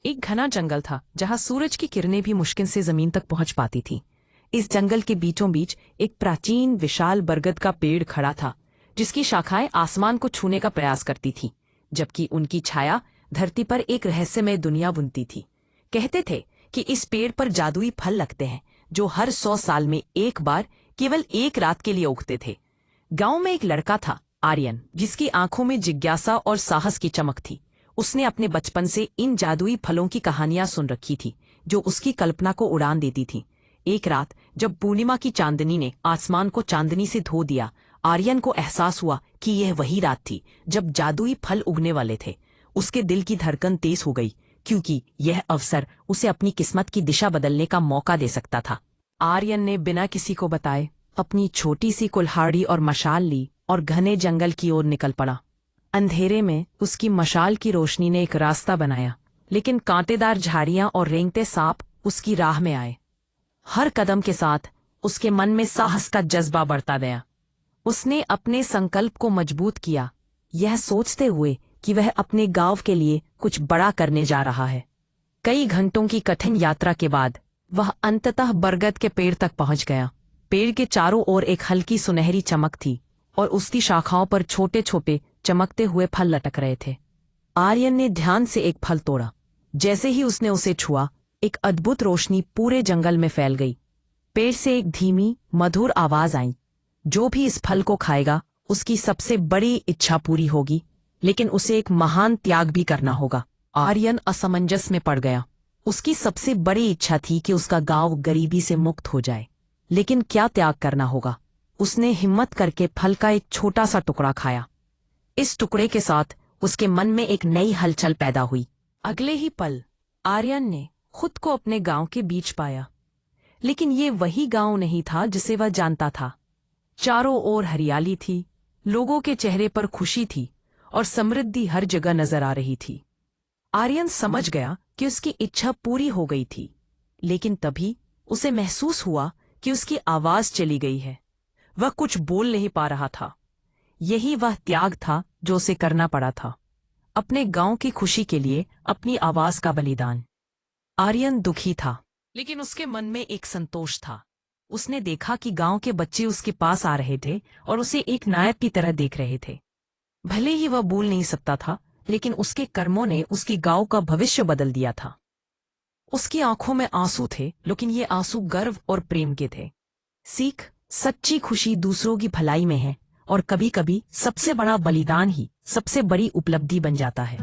एक घना जंगल था जहां सूरज की किरणें भी मुश्किल से जमीन तक पहुंच पाती थीं। इस जंगल के बीचों बीच एक प्राचीन विशाल बरगद का पेड़ खड़ा था, जिसकी शाखाएं आसमान को छूने का प्रयास करती थीं, जबकि उनकी छाया धरती पर एक रहस्यमय दुनिया बुनती थी। कहते थे कि इस पेड़ पर जादुई फल लगते हैं, जो हर 100 साल में एक बार केवल एक रात के लिए उगते थे। गांव में एक लड़का था, आर्यन, जिसकी आंखों में जिज्ञासा और साहस की चमक थी। उसने अपने बचपन से इन जादुई फलों की कहानियां सुन रखी थी, जो उसकी कल्पना को उड़ान देती थीं। एक रात जब पूर्णिमा की चांदनी ने आसमान को चांदनी से धो दिया, आर्यन को एहसास हुआ कि यह वही रात थी जब जादुई फल उगने वाले थे। उसके दिल की धड़कन तेज हो गई, क्योंकि यह अवसर उसे अपनी किस्मत की दिशा बदलने का मौका दे सकता था। आर्यन ने बिना किसी को बताए अपनी छोटी सी कुल्हाड़ी और मशाल ली और घने जंगल की ओर निकल पड़ा। अंधेरे में उसकी मशाल की रोशनी ने एक रास्ता बनाया, लेकिन कांटेदार झाड़ियां और रेंगते सांप उसकी राह में आए। हर कदम के साथ उसके मन में साहस का जज्बा बढ़ता गया। उसने अपने संकल्प को मजबूत किया, यह सोचते हुए कि वह अपने गांव के लिए कुछ बड़ा करने जा रहा है। कई घंटों की कठिन यात्रा के बाद वह अंततः बरगद के पेड़ तक पहुंच गया। पेड़ के चारों ओर एक हल्की सुनहरी चमक थी और उसकी शाखाओं पर छोटे छोटे चमकते हुए फल लटक रहे थे। आर्यन ने ध्यान से एक फल तोड़ा। जैसे ही उसने उसे छुआ, एक अद्भुत रोशनी पूरे जंगल में फैल गई। पेड़ से एक धीमी मधुर आवाज आई, जो भी इस फल को खाएगा उसकी सबसे बड़ी इच्छा पूरी होगी, लेकिन उसे एक महान त्याग भी करना होगा। आर्यन असमंजस में पड़ गया। उसकी सबसे बड़ी इच्छा थी कि उसका गांव गरीबी से मुक्त हो जाए, लेकिन क्या त्याग करना होगा? उसने हिम्मत करके फल का एक छोटा सा टुकड़ा खाया। इस टुकड़े के साथ उसके मन में एक नई हलचल पैदा हुई। अगले ही पल आर्यन ने खुद को अपने गांव के बीच पाया, लेकिन ये वही गांव नहीं था जिसे वह जानता था। चारों ओर हरियाली थी, लोगों के चेहरे पर खुशी थी और समृद्धि हर जगह नजर आ रही थी। आर्यन समझ गया कि उसकी इच्छा पूरी हो गई थी, लेकिन तभी उसे महसूस हुआ कि उसकी आवाज चली गई है। वह कुछ बोल नहीं पा रहा था। यही वह त्याग था जो उसे करना पड़ा था, अपने गांव की खुशी के लिए अपनी आवाज का बलिदान। आर्यन दुखी था, लेकिन उसके मन में एक संतोष था। उसने देखा कि गांव के बच्चे उसके पास आ रहे थे और उसे एक नायक की तरह देख रहे थे। भले ही वह बोल नहीं सकता था, लेकिन उसके कर्मों ने उसकी गांव का भविष्य बदल दिया था। उसकी आंखों में आंसू थे, लेकिन ये आंसू गर्व और प्रेम के थे। सीख, सच्ची खुशी दूसरों की भलाई में है, और कभी कभी सबसे बड़ा बलिदान ही सबसे बड़ी उपलब्धि बन जाता है।